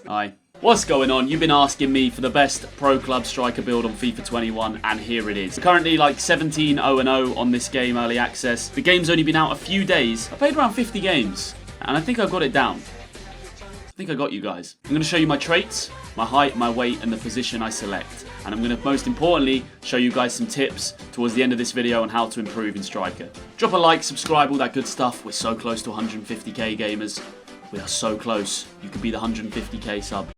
Hi. What's going on? You've been asking me for the best Pro Club striker build on FIFA 21, and here it is. Currently like 17-0-0 on this game, early access. The game's only been out a few days. I played around 50 games, and I think I got it down. I think I got you guys. I'm going to show you my traits, my height, my weight, and the position I select. And I'm going to, most importantly, show you guys some tips towards the end of this video on how to improve in striker. Drop a like, subscribe, all that good stuff. We're so close to 150k gamers. We are so close. You could be the 150k sub.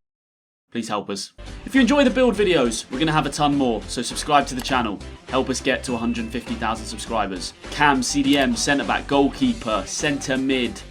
Please help us. If you enjoy the build videos, we're going to have a ton more, so subscribe to the channel. Help us get to 150,000 subscribers. Cam, CDM, centre back, goalkeeper, centre mid,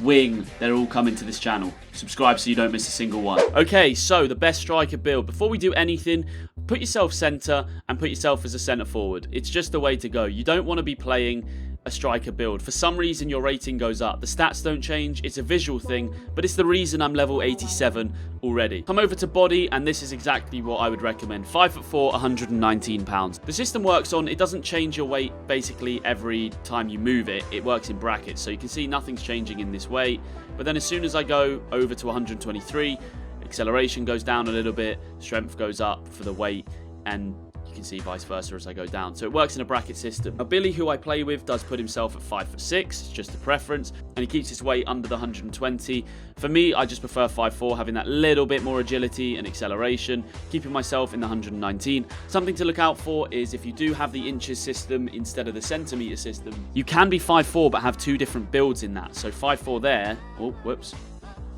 wing, they're all coming to this channel. Subscribe so you don't miss a single one. Okay, so the best striker build. Before we do anything, put yourself centre and put yourself as a centre forward. It's just the way to go. You don't want to be playing a striker build. For some reason your rating goes up. The stats don't change, it's a visual thing, but it's the reason I'm level 87 already. Come over to body, and this is exactly what I would recommend. 5'4", 119 pounds. The system works on, it doesn't change your weight basically every time you move it. It works in brackets, so you can see nothing's changing in this weight. But then as soon as I go over to 123, acceleration goes down a little bit, strength goes up for the weight, and you can see vice versa as I go down. So it works in a bracket system. Now Billy, who I play with, does put himself at 5'6", it's just a preference, and he keeps his weight under the 120. For me, I just prefer 5'4", having that little bit more agility and acceleration, keeping myself in the 119. Something to look out for is if you do have the inches system instead of the centimeter system, you can be 5'4", but have two different builds in that. So 5'4" there, oh, whoops.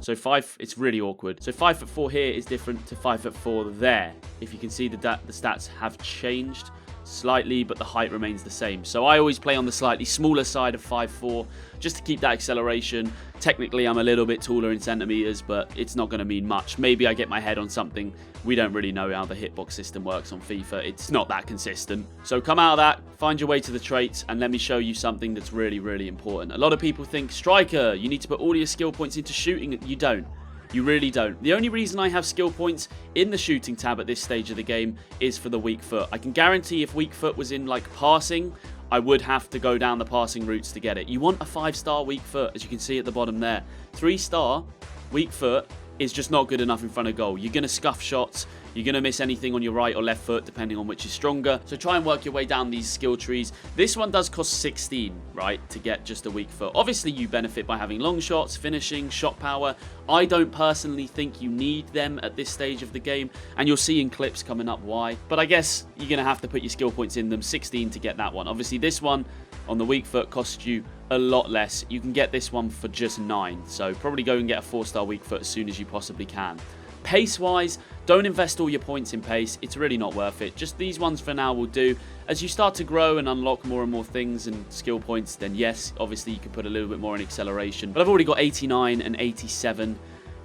So it's really awkward. So 5'4" here is different to 5'4" there. If you can see the stats have changed slightly, but the height remains the same. So I always play on the slightly smaller side of 5'4", just to keep that acceleration. Technically, I'm a little bit taller in centimeters, but it's not going to mean much. Maybe I get my head on something. We don't really know how the hitbox system works on FIFA. It's not that consistent. So come out of that, find your way to the traits, and let me show you something that's really, really important. A lot of people think, striker, you need to put all your skill points into shooting. You don't. You really don't. The only reason I have skill points in the shooting tab at this stage of the game is for the weak foot. I can guarantee if weak foot was in like passing, I would have to go down the passing routes to get it. You want a 5-star weak foot, as you can see at the bottom there. 3-star weak foot is just not good enough in front of goal. You're going to scuff shots. You're going to miss anything on your right or left foot, depending on which is stronger. So try and work your way down these skill trees. This one does cost 16, right, to get just a weak foot. Obviously, you benefit by having long shots, finishing, shot power. I don't personally think you need them at this stage of the game, and you'll see in clips coming up why. But I guess you're going to have to put your skill points in them, 16 to get that one. Obviously, this one on the weak foot costs you a lot less. You can get this one for just 9, so probably go and get a 4-star weak foot as soon as you possibly can. Pace-wise, don't invest all your points in pace. It's really not worth it. Just these ones for now will do. As you start to grow and unlock more and more things and skill points, then yes, obviously you can put a little bit more in acceleration. But I've already got 89 and 87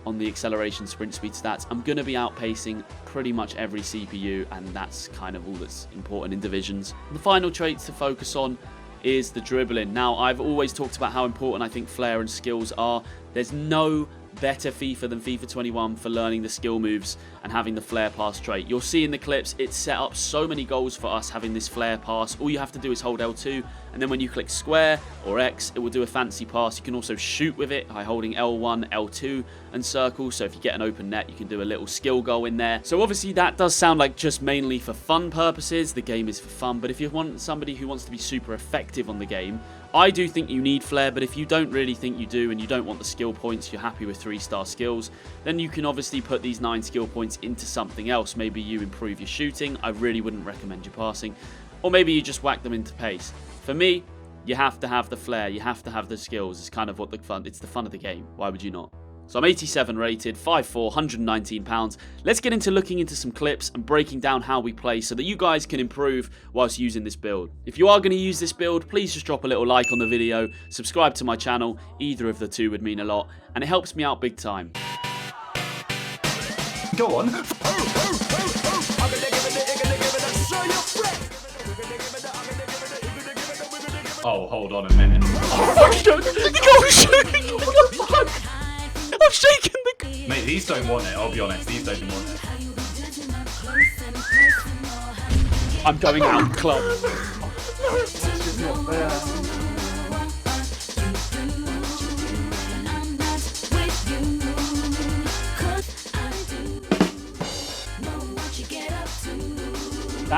on the acceleration sprint speed stats. I'm going to be outpacing pretty much every CPU, and that's kind of all that's important in divisions. The final traits to focus on is the dribbling. Now, I've always talked about how important I think flair and skills are. There's no better FIFA than FIFA 21 for learning the skill moves and having the flair pass trait. You'll see in the clips, it's set up so many goals for us having this flair pass. All you have to do is hold L2, and then when you click square or X, it will do a fancy pass. You can also shoot with it by holding L1, L2 and circle. So if you get an open net, you can do a little skill goal in there. So obviously that does sound like just mainly for fun purposes. The game is for fun, but if you want somebody who wants to be super effective on the game, I do think you need flair, but if you don't really think you do and you don't want the skill points, you're happy with 3-star skills, then you can obviously put these 9 skill points into something else. Maybe you improve your shooting. I really wouldn't recommend your passing. Or maybe you just whack them into pace. For me, you have to have the flair. You have to have the skills. It's kind of what it's the fun of the game. Why would you not? So I'm 87 rated, 5'4", 119 pounds. Let's get into looking into some clips and breaking down how we play so that you guys can improve whilst using this build. If you are going to use this build, please just drop a little like on the video, subscribe to my channel. Either of the two would mean a lot, and it helps me out big time. Go on. Oh, hold on a minute. Oh my god! The goal's shaking! What the fuck? I'm shaking the... Mate, these don't want it, I'll be honest. These don't want it. I'm going out, club.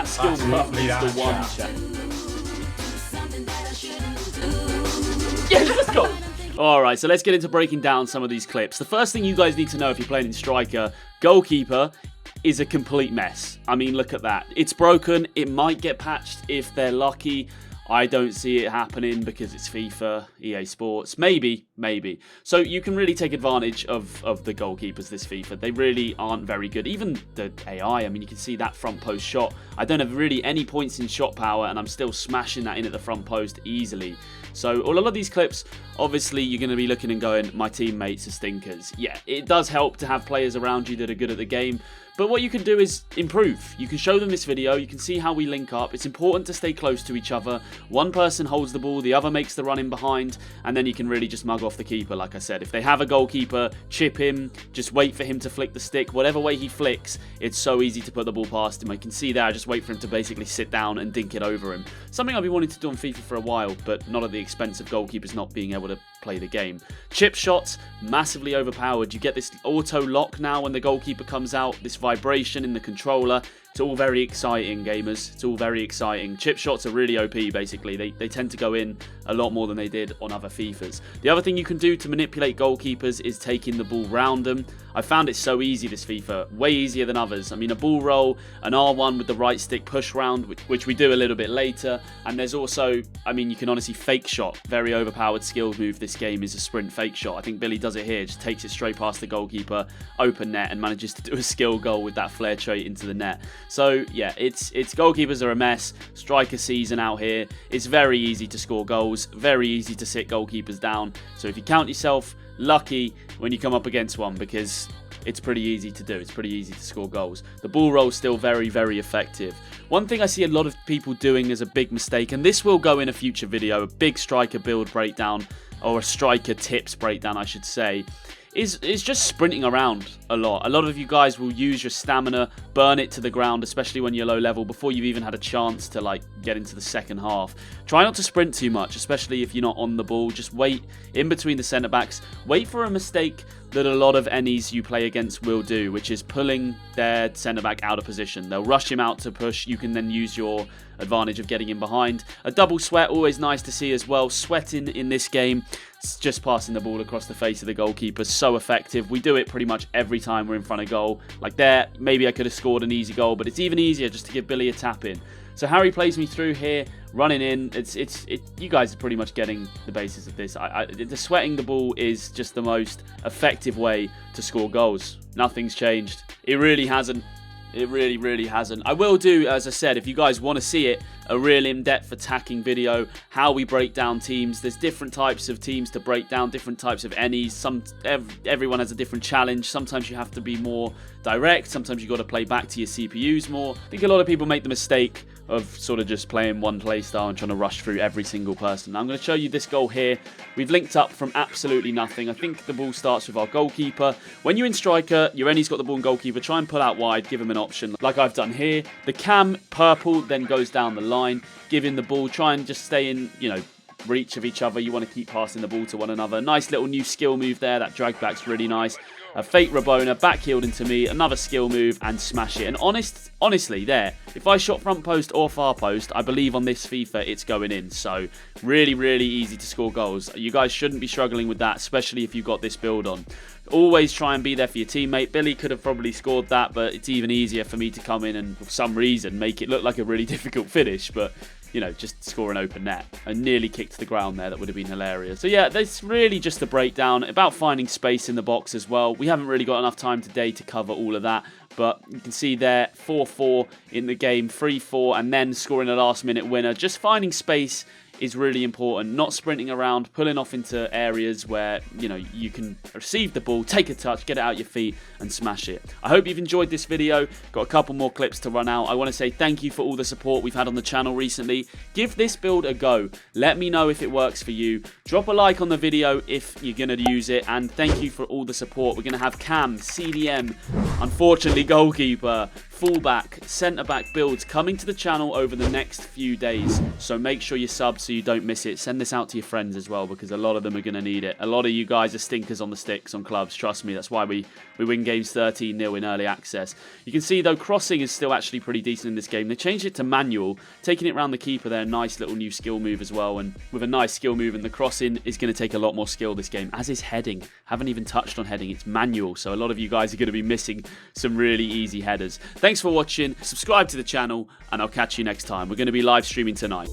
that skill That's move lovely, is the that one, chat. chat. Yes, let's go. Alright, so let's get into breaking down some of these clips. The first thing you guys need to know if you're playing in Striker, goalkeeper is a complete mess. I mean, look at that. It's broken. It might get patched if they're lucky. I don't see it happening because it's FIFA, EA Sports. Maybe. So you can really take advantage of the goalkeepers this FIFA. They really aren't very good. Even the AI, I mean, you can see that front post shot. I don't have really any points in shot power, and I'm still smashing that in at the front post easily. So a lot of these clips, obviously, you're going to be looking and going, my teammates are stinkers. Yeah, it does help to have players around you that are good at the game. But what you can do is improve. You can show them this video. You can see how we link up. It's important to stay close to each other. One person holds the ball, the other makes the run in behind, and then you can really just mug off the keeper, like I said. If they have a goalkeeper, chip him, just wait for him to flick the stick. Whatever way he flicks, it's so easy to put the ball past him. I can see there, I just wait for him to basically sit down and dink it over him. Something I've been wanting to do on FIFA for a while, but not at the expense of goalkeepers not being able to play the game. Chip shots, massively overpowered. You get this auto lock now when the goalkeeper comes out, this vibration in the controller. It's all very exciting, gamers. It's all very exciting. Chip shots are really OP, basically. They tend to go in a lot more than they did on other FIFAs. The other thing you can do to manipulate goalkeepers is taking the ball round them. I found it so easy this FIFA, way easier than others. I mean, a ball roll, an R1 with the right stick push round, which we do a little bit later. And there's also, I mean, you can honestly fake shot. Very overpowered skill move this game is a sprint fake shot. I think Billy does it here, just takes it straight past the goalkeeper, open net, and manages to do a skill goal with that flare trait into the net. So yeah, it's goalkeepers are a mess. Striker season out here. It's very easy to score goals, very easy to sit goalkeepers down. So if you count yourself lucky when you come up against one, because it's pretty easy to do. It's pretty easy to score goals. The ball roll is still very, very effective. One thing I see a lot of people doing is a big mistake, and this will go in a future video, a big striker build breakdown, or a striker tips breakdown, I should say, is just sprinting around a lot. A lot of you guys will use your stamina, burn it to the ground, especially when you're low level, before you've even had a chance to like get into the second half. Try not to sprint too much, especially if you're not on the ball. Just wait in between the centre backs. Wait for a mistake that a lot of NEs you play against will do, which is pulling their centre back out of position. They'll rush him out to push. You can then use your advantage of getting in behind. A double sweat, always nice to see as well. Sweating in this game, just passing the ball across the face of the goalkeeper, so effective. We do it pretty much every time we're in front of goal. Like there, maybe I could have scored an easy goal, but it's even easier just to give Billy a tap in. So Harry plays me through here, running in. You guys are pretty much getting the basis of this. The sweating the ball is just the most effective way to score goals. Nothing's changed. It really hasn't. It really, really hasn't. I will do, as I said, if you guys want to see it, a real in-depth attacking video, how we break down teams. There's different types of teams to break down, different types of NEs. Everyone has a different challenge. Sometimes you have to be more direct. Sometimes you've got to play back to your CPUs more. I think a lot of people make the mistake of sort of just playing one play style and trying to rush through every single person. Now I'm going to show you this goal here. We've linked up from absolutely nothing. I think the ball starts with our goalkeeper. When you're in striker, your NE's got the ball and goalkeeper. Try and pull out wide, give him an option like I've done here. The cam purple then goes down the line, give him the ball. Try and just stay in, reach of each other. You want to keep passing the ball to one another. Nice little new skill move there. That drag back's really nice. A fake Rabona, back heeled into me, another skill move, and smash it. And honestly, there, if I shot front post or far post, I believe on this FIFA it's going in. So really, really easy to score goals. You guys shouldn't be struggling with that, especially if you've got this build on. Always try and be there for your teammate. Billy could have probably scored that, but it's even easier for me to come in and, for some reason, make it look like a really difficult finish. But just score an open net. I nearly kicked the ground there. That would have been hilarious. So yeah, that's really just a breakdown about finding space in the box as well. We haven't really got enough time today to cover all of that, but you can see there 4-4 in the game, 3-4, and then scoring a last-minute winner. Just finding space is really important. Not sprinting around, pulling off into areas where, you can receive the ball, take a touch, get it out your feet and smash it. I hope you've enjoyed this video. Got a couple more clips to run out. I want to say thank you for all the support we've had on the channel recently. Give this build a go. Let me know if it works for you. Drop a like on the video if you're going to use it, and thank you for all the support. We're going to have cam, CDM, unfortunately goalkeeper, fullback, centre-back builds coming to the channel over the next few days. So make sure you're subbed so you don't miss it. Send this out to your friends as well, because a lot of them are going to need it. A lot of you guys are stinkers on the sticks on Clubs, trust me. That's why we win games 13-0 in early access. You can see, though, crossing is still actually pretty decent in this game. They changed it to manual, taking it around the keeper there. Nice little new skill move as well, and with a nice skill move, and the crossing is going to take a lot more skill this game, as is heading. Haven't even touched on heading. It's manual, so a lot of you guys are going to be missing some really easy headers. Thanks for watching. Subscribe to the channel, and I'll catch you next time. We're going to be live streaming tonight.